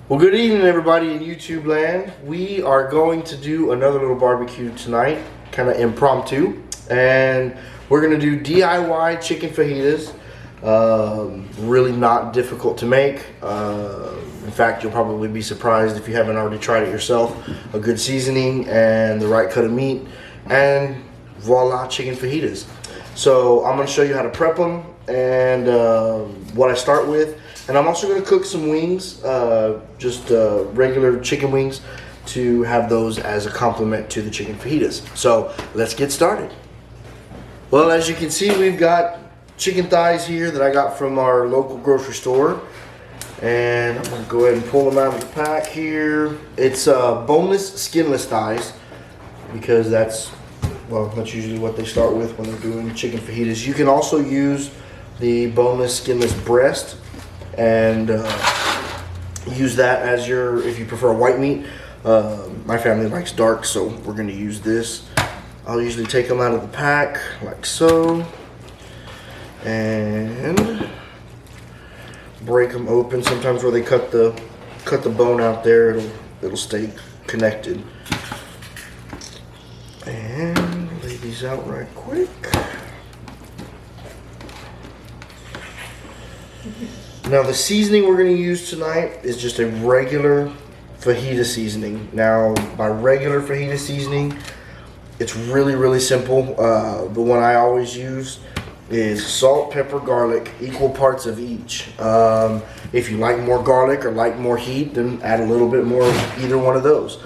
Well, good evening, everybody in YouTube land. We are going to do another little barbecue tonight, kind of impromptu, and we're going to do DIY chicken fajitas. Really not difficult to make. In fact, you'll probably be surprised if you haven't already tried it yourself. A good seasoning and the right cut of meat, and voila, chicken fajitas. So I'm going to show you how to prep them and what I start with. And I'm also going to cook some wings, just regular chicken wings, to have those as a complement to the chicken fajitas. So let's get started. Well, as you can see, we've got chicken thighs here that I got from our local grocery store. And I'm going to go ahead and pull them out of the pack here. It's boneless, skinless thighs, because that's usually what they start with when they're doing chicken fajitas. You can also use the boneless, skinless breast and use that as your, if you prefer white meat. My family likes dark, so we're going to use this. I'll usually take them out of the pack like so and break them open. Sometimes where they cut the bone out there, it'll stay connected. And lay these out right quick. Now the seasoning we're going to use tonight is just a regular fajita seasoning. Now by regular fajita seasoning, it's really simple. The one I always use is salt, pepper, garlic, equal parts of each. If you like more garlic or like more heat, then add a little bit more of either one of those.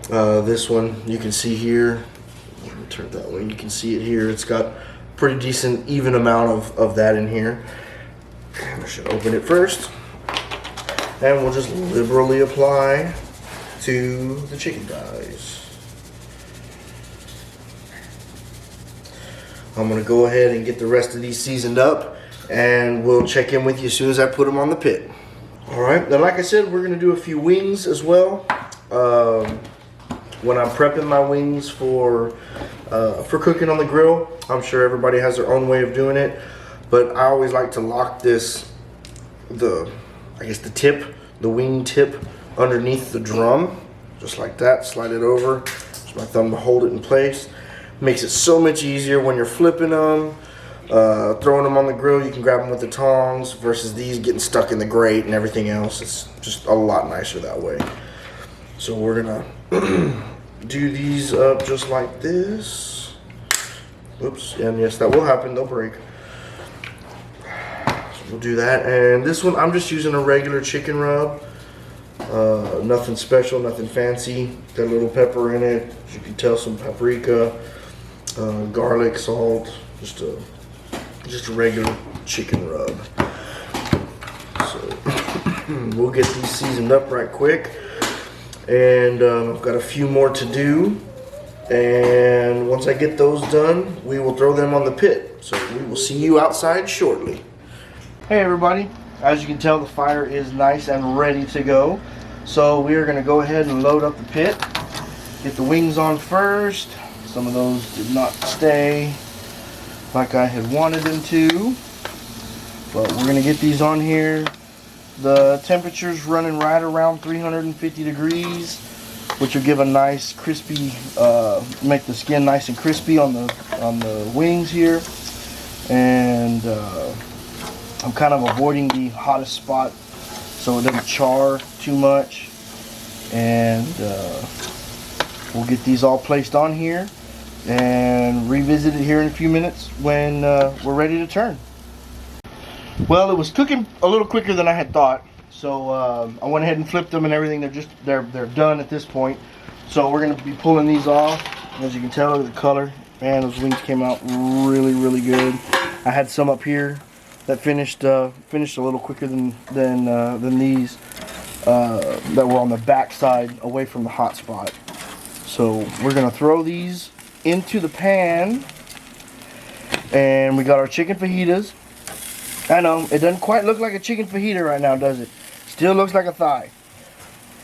This one you can see here, let me turn it that way, you can see it here. It's got pretty decent even amount of that in here. And I should open it first, and we'll just liberally apply to the chicken thighs. I'm going to go ahead and get the rest of these seasoned up, and we'll check in with you as soon as I put them on the pit. Alright, now like I said, we're going to do a few wings as well. When I'm prepping my wings for cooking on the grill, I'm sure everybody has their own way of doing it. But I always like to lock this, the wing tip underneath the drum, just like that. Slide it over, use my thumb to hold it in place. Makes it so much easier when you're flipping them, throwing them on the grill. You can grab them with the tongs versus these getting stuck in the grate and everything else. It's just a lot nicer that way. So we're gonna do these up just like this. Oops, and yes, that will happen, they'll break. We'll do that, and this one I'm just using a regular chicken rub. Nothing special, nothing fancy. Got a little pepper in it, as you can tell, some paprika, garlic, salt, just a regular chicken rub. So we'll get these seasoned up right quick, and I've got a few more to do. And once I get those done, we will throw them on the pit. So we will see you outside shortly. Hey everybody, as you can tell, the fire is nice and ready to go. So we are going to go ahead and load up the pit. Get the wings on first. Some of those did not stay like I had wanted them to. But we're going to get these on here. The temperature's running right around 350 degrees, which will give a nice crispy, make the skin nice and crispy on the wings here. And I'm kind of avoiding the hottest spot so it doesn't char too much. And we'll get these all placed on here and revisit it here in a few minutes when we're ready to turn. Well, it was cooking a little quicker than I had thought, so I went ahead and flipped them and everything. They're done at this point. So we're going to be pulling these off. As you can tell, look at the color. Man, those wings came out really good. I had some up here that finished a little quicker than these that were on the back side away from the hot spot. So we're gonna throw these into the pan, and we got our chicken fajitas. I know it doesn't quite look like a chicken fajita right now, does it? Still looks like a thigh.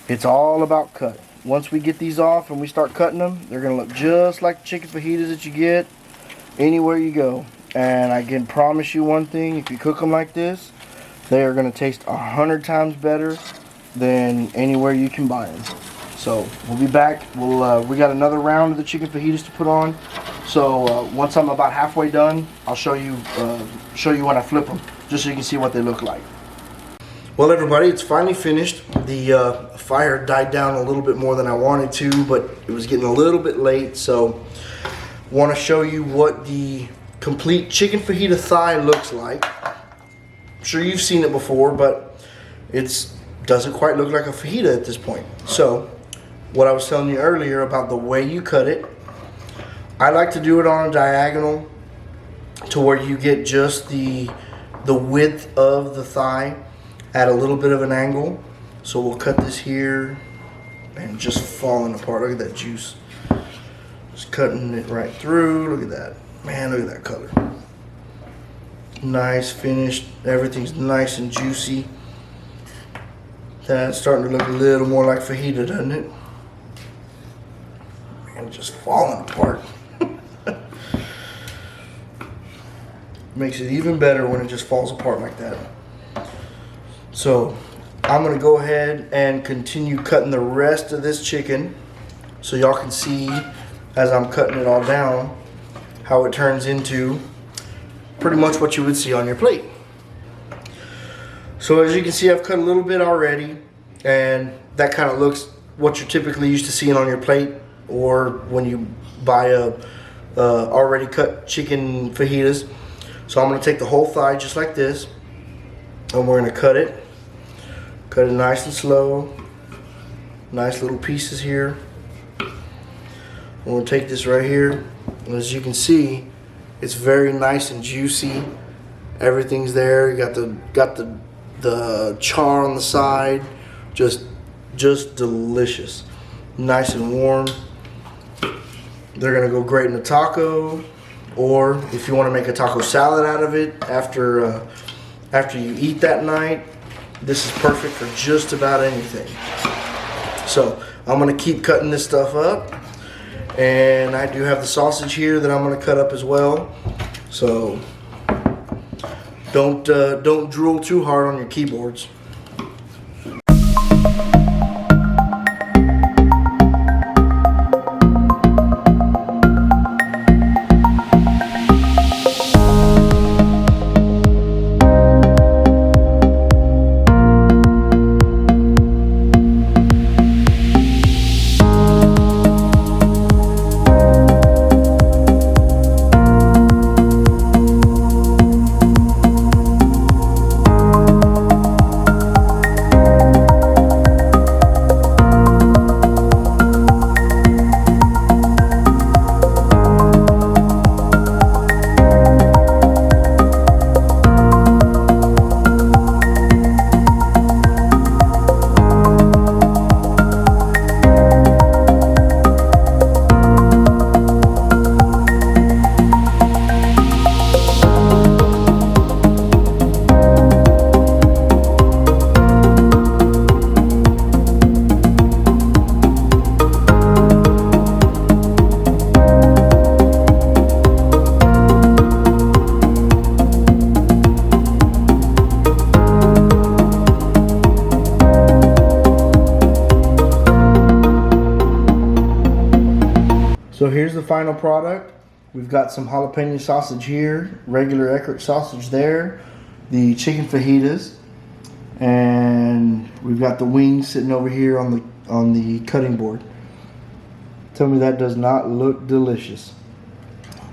It's all about cut. Once we get these off and we start cutting them, they're gonna look just like chicken fajitas that you get anywhere you go. And I can promise you one thing, if you cook them like this, they are going to taste 100 times better than anywhere you can buy them. So we'll be back. We got another round of the chicken fajitas to put on. So once I'm about halfway done, I'll show you when I flip them, just so you can see what they look like. Well, everybody, it's finally finished. The fire died down a little bit more than I wanted to, but it was getting a little bit late. So want to show you what the complete chicken fajita thigh looks like. I'm sure you've seen it before, but it doesn't quite look like a fajita at this point. So what I was telling you earlier about the way you cut it, I like to do it on a diagonal to where you get just the width of the thigh at a little bit of an angle. So we'll cut this here and just falling apart. Look at that juice. Just cutting it right through. Look at that. Man, look at that color. Nice, finished. Everything's nice and juicy. That's starting to look a little more like fajita, doesn't it? Man, just falling apart. Makes it even better when it just falls apart like that. So I'm gonna go ahead and continue cutting the rest of this chicken so y'all can see, as I'm cutting it all down, how it turns into pretty much what you would see on your plate. So as you can see, I've cut a little bit already, and that kind of looks what you're typically used to seeing on your plate, or when you buy a already cut chicken fajitas. So I'm going to take the whole thigh just like this, and we're going to cut it nice and slow. Nice little pieces here. I'm going to take this right here, and as you can see, it's very nice and juicy. Everything's there. You got the char on the side, just delicious, nice and warm. They're gonna go great in a taco, or if you want to make a taco salad out of it after you eat that night, this is perfect for just about anything. So I'm gonna keep cutting this stuff up, and I do have the sausage here that I'm gonna cut up as well. So don't drool too hard on your keyboards. So here's the final product. We've got some jalapeno sausage here, regular Eckrich sausage there, the chicken fajitas, and we've got the wings sitting over here on the cutting board. Tell me that does not look delicious.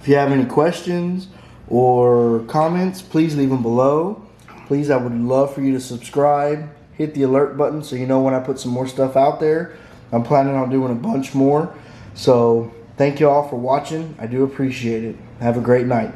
If you have any questions or comments, please leave them below. Please, I would love for you to subscribe, hit the alert button so you know when I put some more stuff out there. I'm planning on doing a bunch more. So thank you all for watching. I do appreciate it. Have a great night.